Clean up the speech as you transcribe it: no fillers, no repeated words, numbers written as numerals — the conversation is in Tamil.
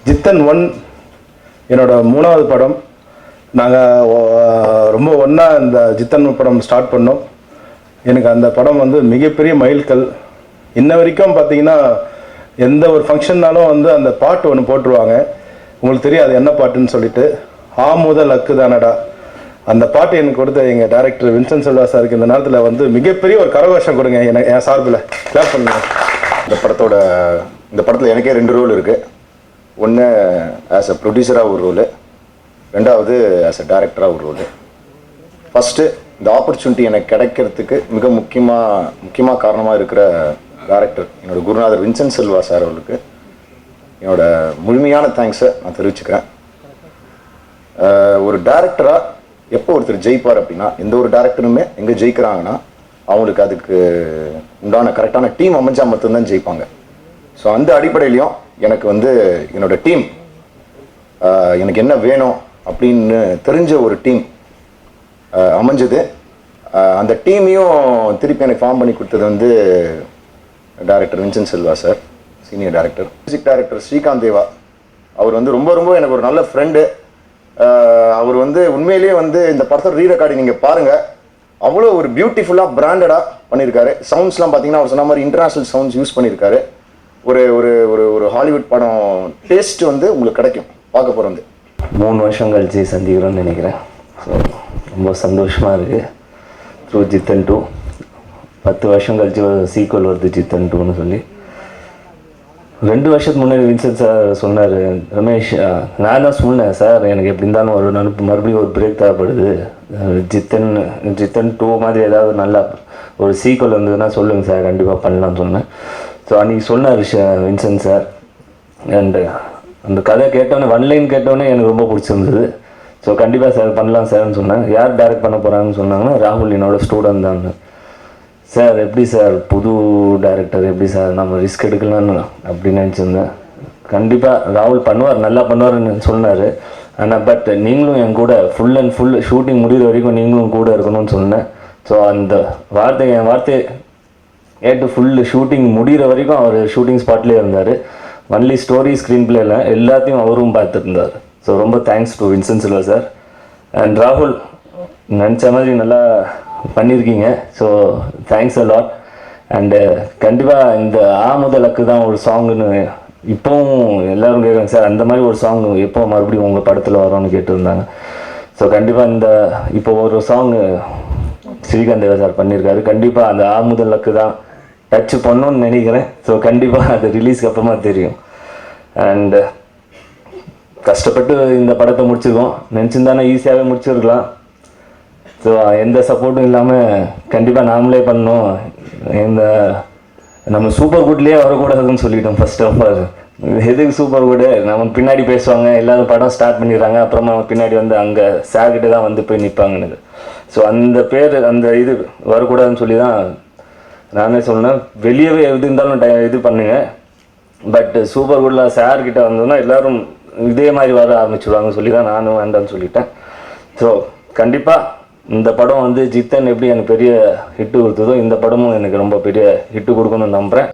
ஜித்தன் 1 என்னோட 3வது படம். நாங்கள் ரொம்ப ஒன்றா இந்த ஜித்தன் படம் ஸ்டார்ட் பண்ணோம். எனக்கு அந்த படம் வந்து மிகப்பெரிய மைல்கல். இன்ன வரைக்கும் பார்த்தீங்கன்னா எந்த ஒரு ஃபங்க்ஷன்னாலும் வந்து அந்த பாட்டு ஒன்று போட்டுருவாங்க. உங்களுக்கு தெரியும் அது என்ன பாட்டுன்னு சொல்லிட்டு, முதல் அக்கு தானடா. அந்த பாட்டு எனக்கு கொடுத்த எங்கள் டைரக்டர் வின்சென்ட் செல்வா சாருக்கு இந்த நேரத்தில் வந்து மிகப்பெரிய ஒரு கரகோஷம் கொடுங்க என் சார்பில். கிளாப் பண்ணுங்க. இந்த படத்தில் எனக்கே 2 ரோல் இருக்குது. ஒன்று ஆஸ் அ ப்ரொடியூசராக ஒரு ரோலு, 2வது ஆஸ் அ டைரக்டராக ஒரு ரோலு. ஃபஸ்ட்டு இந்த ஆப்பர்ச்சுனிட்டி எனக்கு கிடைக்கிறதுக்கு மிக முக்கியமாக காரணமாக இருக்கிற டைரக்டர் என்னோட குருநாதர் வின்சென்ட் செல்வா சார் அவர்களுக்கு என்னோட முழுமையான தேங்க்ஸை நான் தெரிவிச்சுக்கிறேன். ஒரு டைரக்டராக எப்போ ஒருத்தர் ஜெயிப்பார் அப்படின்னா, எந்த ஒரு டைரக்டருமே எங்கே ஜெயிக்கிறாங்கன்னா அவங்களுக்கு அதுக்கு உண்டான கரெக்டான டீம் அமைஞ்சால் மட்டும்தான் ஜெயிப்பாங்க. ஸோ அந்த அடிப்படையிலையும் எனக்கு வந்து என்னோட டீம் எனக்கு என்ன வேணும் அப்படின்னு தெரிஞ்ச ஒரு டீம் அமைஞ்சது. அந்த டீமையும் திருப்பி எனக்கு ஃபார்ம் பண்ணி கொடுத்தது வந்து director Vincent Selva sir, senior director. Music director Srikanth Deva, அவர் வந்து ரொம்ப எனக்கு ஒரு நல்ல ஃப்ரெண்டு. அவர் வந்து உண்மையிலேயே வந்து இந்த படத்தோட ரீரெக்கார்டிங் நீங்கள் பாருங்கள், அவ்வளோ ஒரு பியூட்டிஃபுல்லாக பிராண்டடாக பண்ணியிருக்காரு. சவுண்ட்ஸ்லாம் பார்த்தீங்கன்னா அவர் சொன்ன மாதிரி இன்டர்நேஷ்னல் சவுண்ட்ஸ் யூஸ் பண்ணியிருக்காரு. ஒரு ஒரு ஒரு ஒரு ஹாலிவுட் படம் டேஸ்ட் வந்து உங்களுக்கு கிடைக்கும் பார்க்க போகிறது. 3 வருஷம் கழிச்சு சந்திக்கிறோன்னு நினைக்கிறேன். ஸோ ரொம்ப சந்தோஷமாக இருக்குது. த்ரூ ஜித்தன் 2 10 வருஷம் கழிச்சு ஒரு சீக்வல் வருது ஜித்தன் 2ன்னு சொல்லி. 2 வருஷத்துக்கு முன்னாடி வின்சென்ட் சார் சொன்னார், ரமேஷ் நான் தான் சொன்னேன் சார் எனக்கு எப்படி இருந்தாலும் ஒரு மறுபடியும் ஒரு பிரேக் தேவைப்படுது, ஜித்தன் 2 மாதிரி ஏதாவது நல்லா ஒரு சீக்வல் வந்ததுன்னா சொல்லுங்கள் சார், கண்டிப்பாக பண்ணலான்னு சொன்னேன். ஸோ அன்றைக்கி சொன்னார் வின்சென்ட் சார். அண்டு அந்த கதை கேட்டோன்னே 1 லைன் கேட்டோன்னே எனக்கு ரொம்ப பிடிச்சிருந்தது. ஸோ கண்டிப்பாக சார் பண்ணலாம் சார்னு சொன்னேன். யார் டைரக்ட் பண்ண போகிறாங்கன்னு சொன்னாங்கன்னா ராகுல் என்னோட ஸ்டூடெண்ட் தான். சார் எப்படி சார் புது டைரக்டர் எப்படி சார் நம்ம ரிஸ்க் எடுக்கலான்னு அப்படின்னு நினச்சிருந்தேன். கண்டிப்பாக ராகுல் பண்ணுவார், நல்லா பண்ணுவார்னு சொன்னார். ஆனால் பட் நீங்களும் என் கூட ஃபுல் அண்ட் ஃபுல் ஷூட்டிங் முடிகிற வரைக்கும் நீங்களும் கூட இருக்கணும்னு சொன்னேன். ஸோ அந்த என் வார்த்தை ஏட்டு ஃபுல்லு ஷூட்டிங் முடிகிற வரைக்கும் அவர் ஷூட்டிங் ஸ்பாட்லேயே இருந்தார். ஒன்லி ஸ்டோரி ஸ்க்ரீன் பிளேல எல்லாத்தையும் அவரும் பார்த்துருந்தார். ஸோ ரொம்ப thanks to Vincent Selva sir. And ராகுல் நினச்ச மாதிரி நல்லா பண்ணியிருக்கீங்க. So thanks a lot. And கண்டிப்பாக இந்த முதலக்கு தான் ஒரு சாங்குன்னு இப்போவும் எல்லோரும் கேட்குறாங்க சார், அந்த மாதிரி ஒரு சாங் எப்போ மறுபடியும் உங்கள் படத்தில் வரும்னு கேட்டுருந்தாங்க. ஸோ கண்டிப்பாக இப்போ ஒரு சாங்கு ஸ்ரீகாந்த் தேவா சார் பண்ணியிருக்காரு. கண்டிப்பாக அந்த முதலக்கு தான் டச் பண்ணணும்னு நினைக்கிறேன். ஸோ கண்டிப்பாக அது ரிலீஸ்க்கு அப்புறமா தெரியும். அண்டு கஷ்டப்பட்டு இந்த படத்தை முடிச்சிருக்கோம். நினச்சிருந்தானே ஈஸியாகவே முடிச்சிருக்கலாம். ஸோ எந்த சப்போர்ட்டும் இல்லாமல் கண்டிப்பாக நாமளே பண்ணோம். நம்ம சூப்பர் குட்லேயே வரக்கூடாதுன்னு சொல்லிட்டோம். ஃபர்ஸ்ட் ஆஃப் ஆல் எதுக்கு சூப்பர் குட், நம்ம பின்னாடி பேசுவாங்க, எல்லோரும் படம் ஸ்டார்ட் பண்ணிடுறாங்க, அப்புறமா பின்னாடி வந்து அங்கே சார்கிட்ட தான் வந்து போய் நிற்பாங்கன்னு. ஸோ அந்த பேர் அந்த இது வரக்கூடாதுன்னு சொல்லி தான் நானே சொன்னேன். வெளியவே எது இருந்தாலும் இது பண்ணுங்க, பட் சூப்பர் குட்டில் சார்கிட்ட வந்தோன்னா எல்லோரும் இதே மாதிரி வர ஆரம்பிச்சுடுவாங்கன்னு சொல்லி தான் நானும் வேண்டான்னு சொல்லிட்டேன். ஸோ கண்டிப்பாக இந்த படம் வந்து ஜித்தன் எப்படி எனக்கு பெரிய ஹிட்டு கொடுத்ததோ இந்த படமும் எனக்கு ரொம்ப பெரிய ஹிட்டு கொடுக்கணும்னு நம்புகிறேன்.